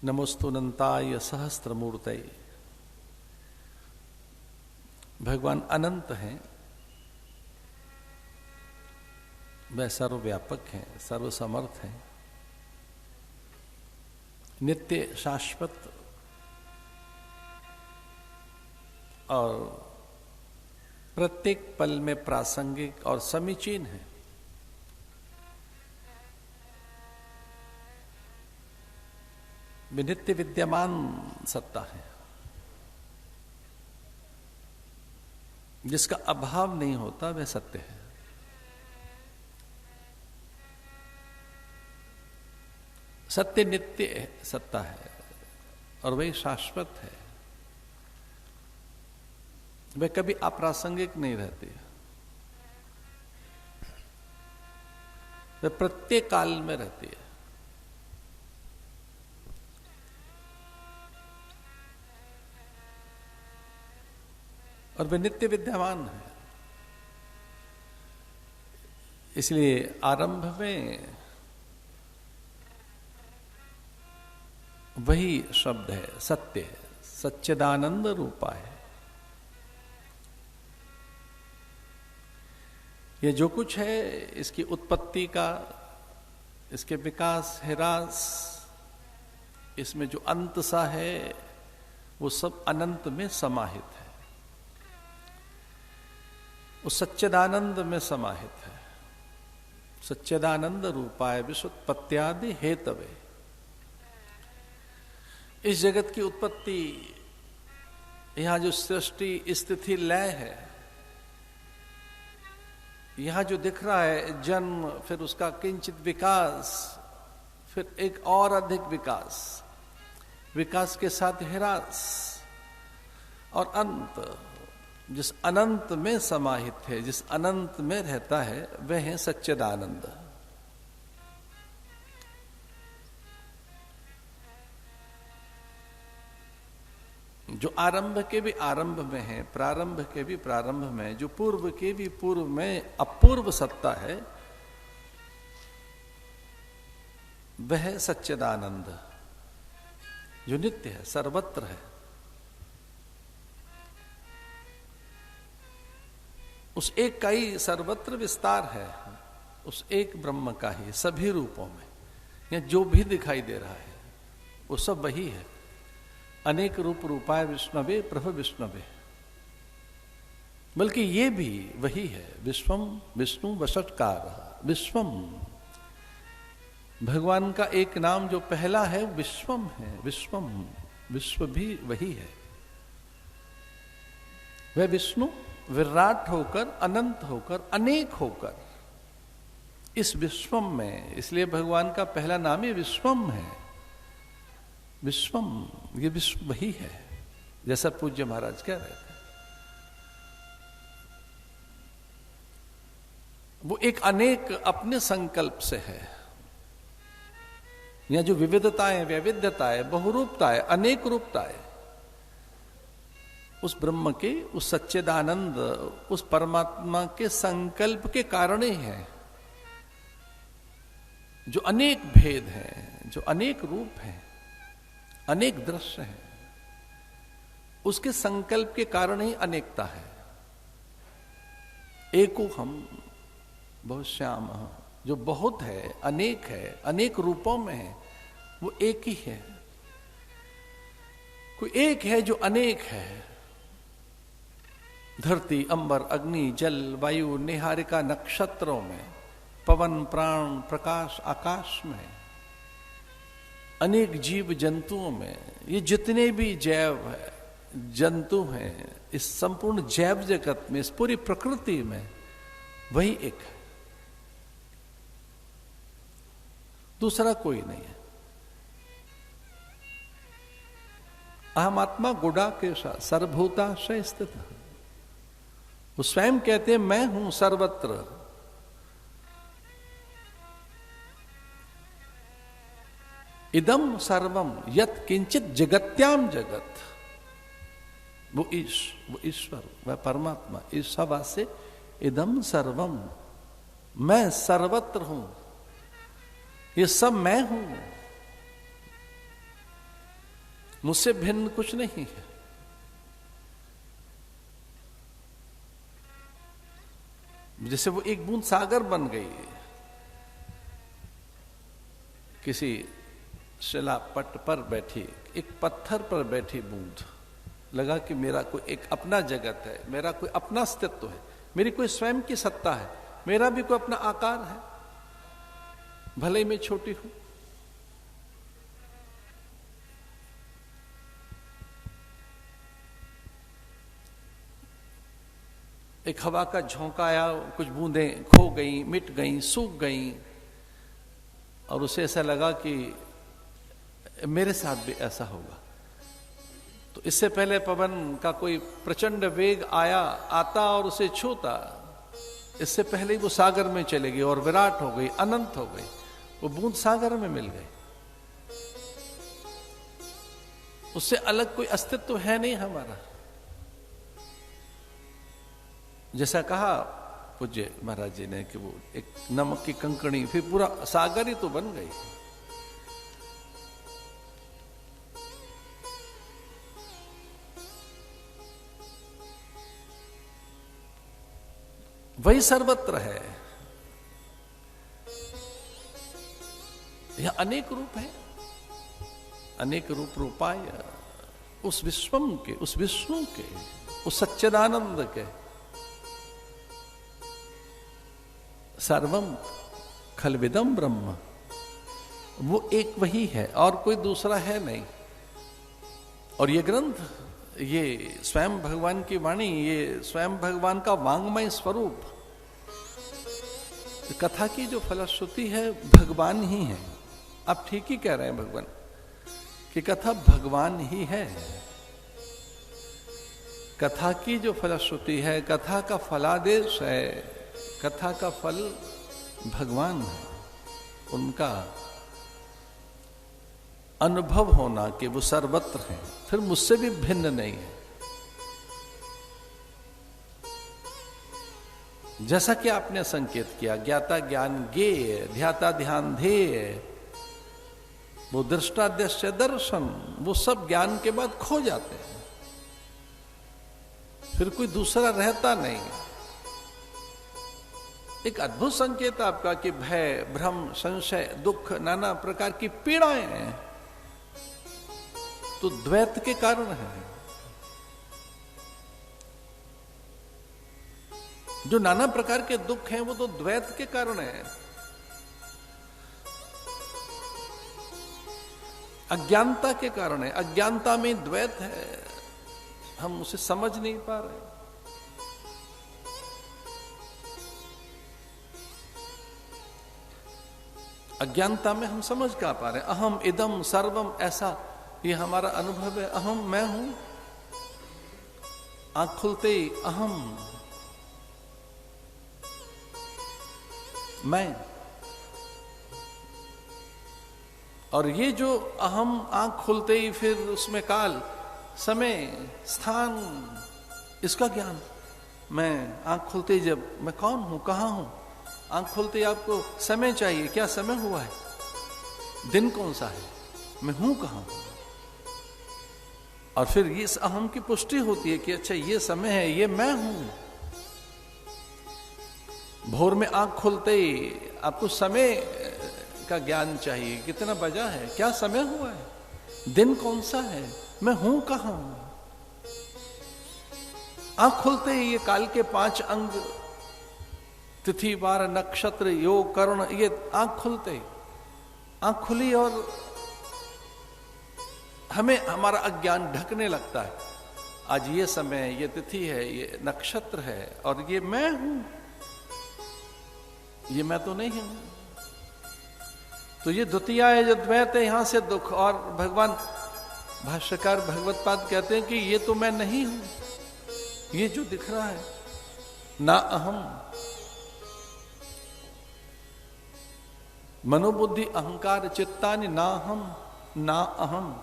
नमोस्तुनंताय सहस्त्रमूर्तये। भगवान अनंत हैं, वह सर्वव्यापक हैं, सर्वसमर्थ हैं, नित्य शाश्वत और प्रत्येक पल में प्रासंगिक और समीचीन है। नित्य विद्यमान सत्ता है, जिसका अभाव नहीं होता वह सत्य है। सत्य नित्य सत्ता है और वही शाश्वत है। वह कभी अप्रासंगिक नहीं रहती, वह प्रत्येक काल में रहती है। और वह नित्य विद्यमान है। इसलिए आरंभ में वही शब्द है, सत्य है, सच्चिदानंद रूपा है। ये जो कुछ है, इसकी उत्पत्ति का, इसके विकास, ह्रास, इसमें जो अंत सा है, वो सब अनंत में समाहित है, वो सच्चिदानंद में समाहित है। सच्चिदानंद रूपाय विश्वोत्पत्त्यादि हेतवे। इस जगत की उत्पत्ति, यहां जो सृष्टि स्थिति लय है, यहां जो दिख रहा है जन्म, फिर उसका किंचित विकास, फिर एक और अधिक विकास, विकास के साथ ह्रास और अंत, जिस अनंत में समाहित है, जिस अनंत में रहता है, वह है सच्चिदानंद। जो आरंभ के भी आरंभ में है, प्रारंभ के भी प्रारंभ में, जो पूर्व के भी पूर्व में अपूर्व सत्ता है, वह है सच्चिदानंद, जो नित्य है, सर्वत्र है। उस एक का ही सर्वत्र विस्तार है, उस एक ब्रह्म का ही सभी रूपों में, या जो भी दिखाई दे रहा है वो सब वही है। अनेक रूप रूपाय विष्णवे प्रभ विष्णवे, बल्कि ये भी वही है। विश्वम विष्णु वषट्कार विश्वम, भगवान का एक नाम जो पहला है विश्वम है। विश्वम, विश्व भी वही है। वह विष्णु विराट होकर, अनंत होकर, अनेक होकर इस विश्वम में, इसलिए भगवान का पहला नाम ही विश्वम है। विश्वम, ये विश्व वही है, जैसा पूज्य महाराज कह रहे थे। वो एक अनेक अपने संकल्प से है। यहां जो विविधताएं, वैविध्यताएं, बहुरूपताएं, अनेक रूपताएं, उस ब्रह्म के, उस सच्चिदानंद, उस परमात्मा के संकल्प के कारण ही है। जो अनेक भेद हैं, जो अनेक रूप हैं, अनेक दृश्य हैं, उसके संकल्प के कारण ही अनेकता है। एको हम बहुश्याम, जो बहुत है, अनेक रूपों में है, वो एक ही है। कोई एक है जो अनेक है। धरती, अंबर, अग्नि, जल, वायु, निहारिका, नक्षत्रों में, पवन, प्राण, प्रकाश, आकाश में, अनेक जीव जंतुओं में, ये जितने भी जैव है, जंतु हैं, इस संपूर्ण जैव जगत में, इस पूरी प्रकृति में वही एक है, दूसरा कोई नहीं है। अहमात्मा गुडाकेशा सर्वभूताशय स्थित। वो स्वयं कहते हैं मैं हूं सर्वत्र। इदम सर्वम यत किंचित जगत्याम जगत, वो ईश्वर, वह परमात्मा, इस सभा से इदम सर्वम, मैं सर्वत्र हूं, ये सब मैं हूं। मुझसे भिन्न कुछ नहीं है। जैसे वो एक बूंद सागर बन गई, किसी शिला पट पर बैठी, एक पत्थर पर बैठी बूंद, लगा कि मेरा कोई एक अपना जगत है, मेरा कोई अपना अस्तित्व है, मेरी कोई स्वयं की सत्ता है, मेरा भी कोई अपना आकार है, भले ही मैं छोटी हूं। एक हवा का झोंका आया, कुछ बूंदें खो गई, मिट गई, सूख गई, और उसे ऐसा लगा कि मेरे साथ भी ऐसा होगा। तो इससे पहले पवन का कोई प्रचंड वेग आता और उसे छूता, इससे पहले ही वो सागर में चले गई और विराट हो गई, अनंत हो गई। वो बूंद सागर में मिल गई, उससे अलग कोई अस्तित्व है नहीं हमारा। जैसा कहा पूज्य महाराज जी ने कि वो एक नमक की कंकड़ी, फिर पूरा सागर ही तो बन गई। वही सर्वत्र है। यह अनेक रूप है, अनेक रूप रूपाय, उस विश्वम के, उस विष्णु के, उस सच्चिदानंद के। सर्वम खलविदम ब्रह्म, वो एक वही है और कोई दूसरा है नहीं। और ये ग्रंथ, ये स्वयं भगवान की वाणी, ये स्वयं भगवान का वांग्मय स्वरूप, कथा की जो फलश्रुति है भगवान ही है। आप ठीक ही कह रहे हैं भगवान कि कथा भगवान ही है। कथा की जो फलश्रुति है, कथा का फलादेश है, कथा का फल भगवान है। उनका अनुभव होना कि वो सर्वत्र है, फिर मुझसे भी भिन्न नहीं है। जैसा कि आपने संकेत किया, ज्ञाता ज्ञान ज्ञेय, ध्याता ध्यान ध्येय, वो दृष्टा दृश्य दर्शन, वो सब ज्ञान के बाद खो जाते हैं, फिर कोई दूसरा रहता नहीं। एक अद्भुत संकेत आपका कि भय, भ्रम, संशय, दुख, नाना प्रकार की पीड़ाएं हैं तो द्वैत के कारण है। जो नाना प्रकार के दुख हैं वो तो द्वैत के कारण है। अज्ञानता के कारण है, अज्ञानता में द्वैत है, हम उसे समझ नहीं पा रहे। अज्ञानता में हम समझ क्या पा रहे हैं, अहम इदम सर्वम, ऐसा ये हमारा अनुभव है। अहम मैं हूं, आंख खुलते ही अहम मैं। और ये जो अहम आंख खुलते ही फिर उसमें काल, समय, स्थान, इसका ज्ञान। मैं आंख खुलते ही जब मैं कौन हूं, कहां हूं, आंख खुलते ही आपको समय चाहिए, क्या समय हुआ है, दिन कौन सा है, मैं हूं कहां। और फिर इस अहम की पुष्टि होती है कि अच्छा ये समय है, ये मैं हूं। भोर में आंख खुलते ही आपको समय का ज्ञान चाहिए, कितना बजा है, क्या समय हुआ है, दिन कौन सा है, मैं हूं कहां। आंख खुलते ही ये काल के 5 अंग, तिथि वार नक्षत्र योग कर्ण, ये आंख खुलते ही, आंख खुली और हमें हमारा अज्ञान ढकने लगता है। आज ये समय, ये तिथि है, ये नक्षत्र है, और ये मैं हूं, ये मैं तो नहीं हूं। तो ये द्वितीया है जो द्वैत है, यहां से दुख। और भगवान भाष्यकार भगवत पाद कहते हैं कि ये तो मैं नहीं हूं, ये जो दिख रहा है ना अहम, मनोबुद्धि अहंकार चित्तानि ना हम ना अहम,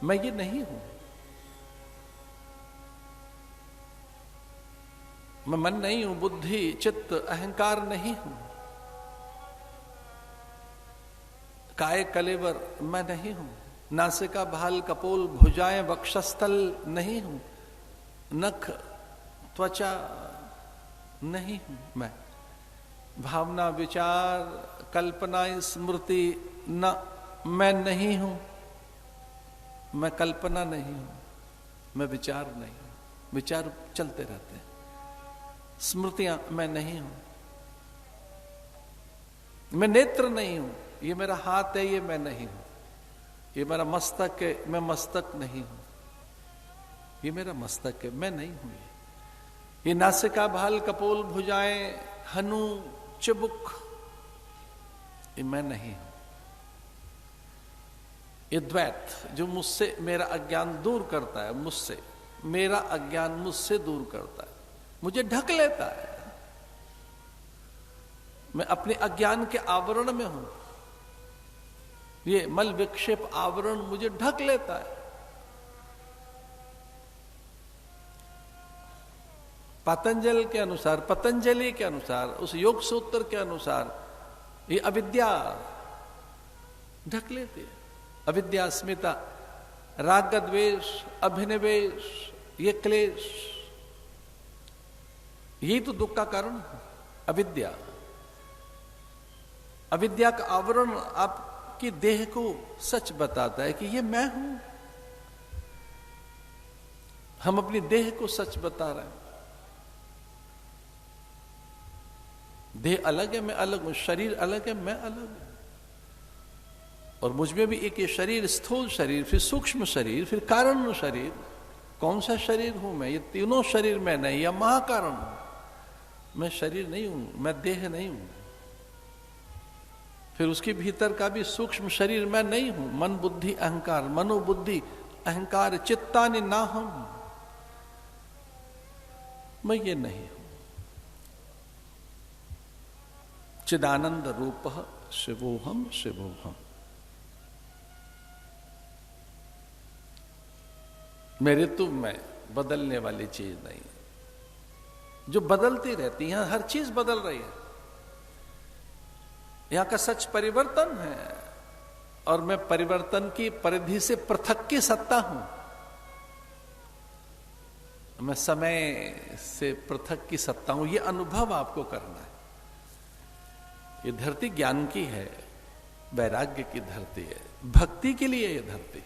मैं ये नहीं हूं। मैं मन नहीं हूं, बुद्धि चित्त अहंकार नहीं हूं, काय कलेवर मैं नहीं हूं, नासिका भाल कपोल भुजाएं वक्षस्थल नहीं हूं, नख त्वचा नहीं हूं मैं, भावना विचार कल्पना स्मृति न मैं नहीं हूं, मैं कल्पना नहीं हूं, मैं विचार नहीं हूं, विचार चलते रहते हैं, स्मृतियां मैं नहीं हूं, मैं नेत्र नहीं हूं, ये मेरा हाथ है ये मैं नहीं हूं, ये मेरा मस्तक है मैं मस्तक नहीं हूं, ये मेरा मस्तक है मैं नहीं हूं, ये नासिका भाल कपोल भुजाएं हनु चिबुक ये मैं नहीं हूं, ये द्वैत जो मुझसे मेरा अज्ञान दूर करता है, मुझसे मेरा अज्ञान मुझसे दूर करता है, मुझे ढक लेता है, मैं अपने अज्ञान के आवरण में हूं, ये मल विक्षेप आवरण मुझे ढक लेता है। पतंजलि के अनुसार उस योग सूत्र के अनुसार ये अविद्या ढक लेती है, अविद्या अस्मिता, राग द्वेष अभिनिवेश, ये क्लेश, यही तो दुख का कारण है, अविद्या। अविद्या का आवरण आपकी देह को सच बताता है कि ये मैं हूं, हम अपनी देह को सच बता रहे हैं, देह अलग है मैं अलग हूं, शरीर अलग है मैं अलग हूं, और मुझ में भी एक ये शरीर, स्थूल शरीर, फिर सूक्ष्म शरीर, फिर कारण शरीर, कौन सा शरीर हूं मैं, ये तीनों शरीर मैं नहीं, या महाकारण हूं, मैं शरीर नहीं हूं, मैं देह नहीं हूं, फिर उसके भीतर का भी सूक्ष्म शरीर मैं नहीं हूं, मन बुद्धि अहंकार, मनोबुद्धि अहंकार चित्तानि नाहम, मैं ये नहीं हूं। चिदानंद रूप शिवोहम शिवोहम, मेरे तुम में बदलने वाली चीज नहीं, जो बदलती रहती है, हर चीज बदल रही है, यहां का सच परिवर्तन है, और मैं परिवर्तन की परिधि से पृथक की सत्ता हूं, मैं समय से पृथक की सत्ता हूं, ये अनुभव आपको करना है। ये धरती ज्ञान की है, वैराग्य की धरती है, भक्ति के लिए ये धरती।